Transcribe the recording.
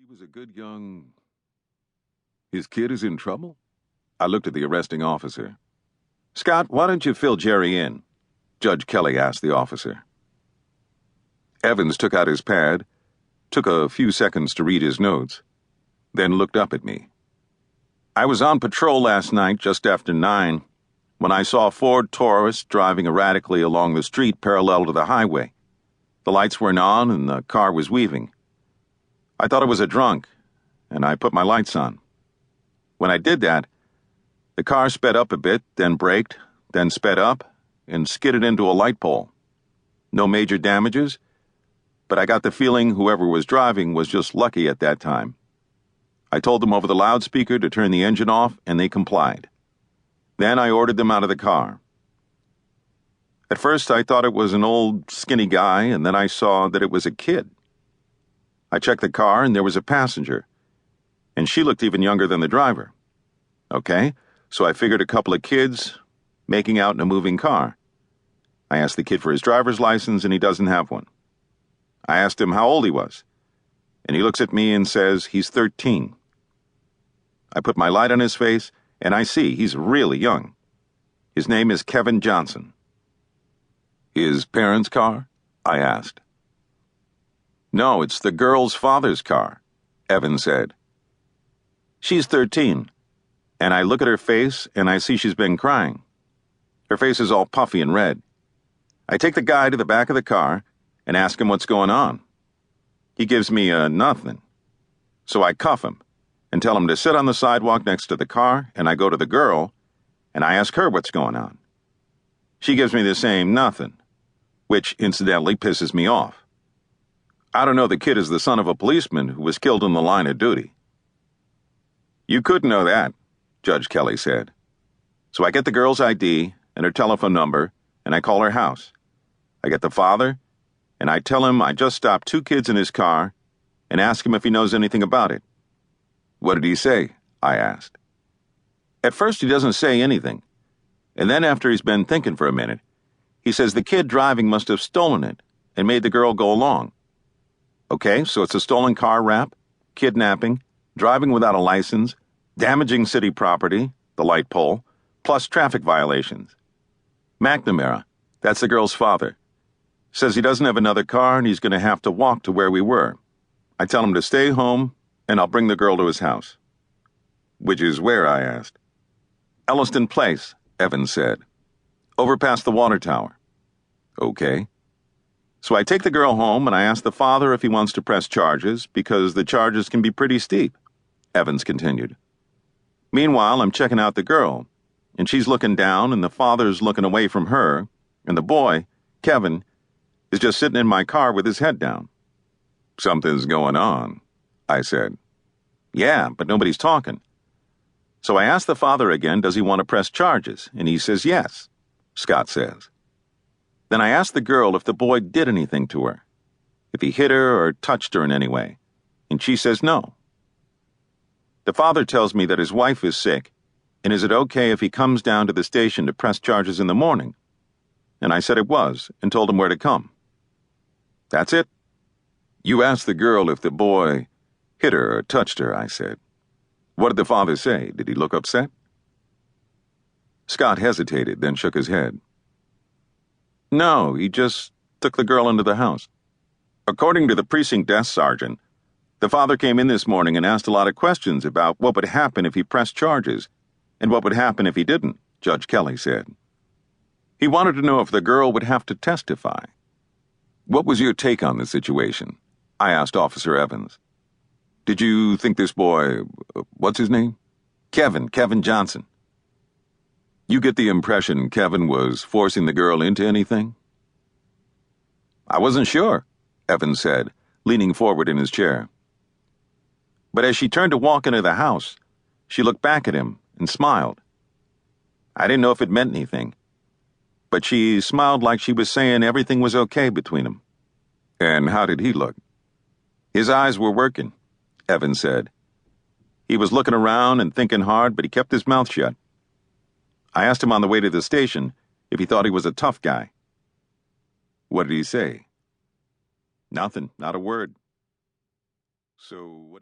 was a good young... His kid is in trouble? I looked at the arresting officer. Scott, why don't you fill Jerry in? Judge Kelly asked the officer. Evans took out his pad, took a few seconds to read his notes, then looked up at me. I was on patrol last night just after 9 when I saw a Ford Taurus driving erratically along the street parallel to the highway. The lights weren't on and the car was weaving. I thought it was a drunk, and I put my lights on. When I did that, the car sped up a bit, then braked, then sped up, and skidded into a light pole. No major damages, but I got the feeling whoever was driving was just lucky at that time. I told them over the loudspeaker to turn the engine off, and they complied. Then I ordered them out of the car. At first, I thought it was an old, skinny guy, and then I saw that it was a kid. I checked the car, and there was a passenger, and she looked even younger than the driver. Okay, so I figured a couple of kids making out in a moving car. I asked the kid for his driver's license, and he doesn't have one. I asked him how old he was, and he looks at me and says he's 13. I put my light on his face, and I see he's really young. His name is Kevin Johnson. His parents' car? I asked. No, it's the girl's father's car, Evan said. She's 13, and I look at her face, and I see she's been crying. Her face is all puffy and red. I take the guy to the back of the car and ask him what's going on. He gives me a nothing. So I cuff him and tell him to sit on the sidewalk next to the car, and I go to the girl, and I ask her what's going on. She gives me the same nothing, which incidentally pisses me off. I don't know the kid is the son of a policeman who was killed in the line of duty. You couldn't know that, Judge Kelly said. So I get the girl's ID and her telephone number, and I call her house. I get the father, and I tell him I just stopped 2 kids in his car and ask him if he knows anything about it. What did he say? I asked. At first he doesn't say anything, and then after he's been thinking for a minute, he says the kid driving must have stolen it and made the girl go along. Okay, so it's a stolen car rap, kidnapping, driving without a license, damaging city property, the light pole, plus traffic violations. McNamara, that's the girl's father, says he doesn't have another car and he's going to have to walk to where we were. I tell him to stay home and I'll bring the girl to his house. Which is where? I asked. Elliston Place, Evans said. Over past the water tower. Okay. So I take the girl home and I ask the father if he wants to press charges because the charges can be pretty steep, Evans continued. Meanwhile, I'm checking out the girl, and she's looking down and the father's looking away from her, and the boy, Kevin, is just sitting in my car with his head down. Something's going on, I said. Yeah, but nobody's talking. So I ask the father again, does he want to press charges? And he says yes, Scott says. Then I asked the girl if the boy did anything to her, if he hit her or touched her in any way, and she says no. The father tells me that his wife is sick, and is it okay if he comes down to the station to press charges in the morning? And I said it was, and told him where to come. That's it. You asked the girl if the boy hit her or touched her, I said. What did the father say? Did he look upset? Scott hesitated, then shook his head. No, he just took the girl into the house. According to the precinct desk sergeant, the father came in this morning and asked a lot of questions about what would happen if he pressed charges and what would happen if he didn't, Judge Kelly said. He wanted to know if the girl would have to testify. What was your take on the situation? I asked Officer Evans. Did you think this boy, what's his name? Kevin Johnson. You get the impression Kevin was forcing the girl into anything? I wasn't sure, Evans said, leaning forward in his chair. But as she turned to walk into the house, she looked back at him and smiled. I didn't know if it meant anything, but she smiled like she was saying everything was okay between them. And how did he look? His eyes were working, Evans said. He was looking around and thinking hard, but he kept his mouth shut. I asked him on the way to the station if he thought he was a tough guy. What did he say? Nothing, not a word. So what do you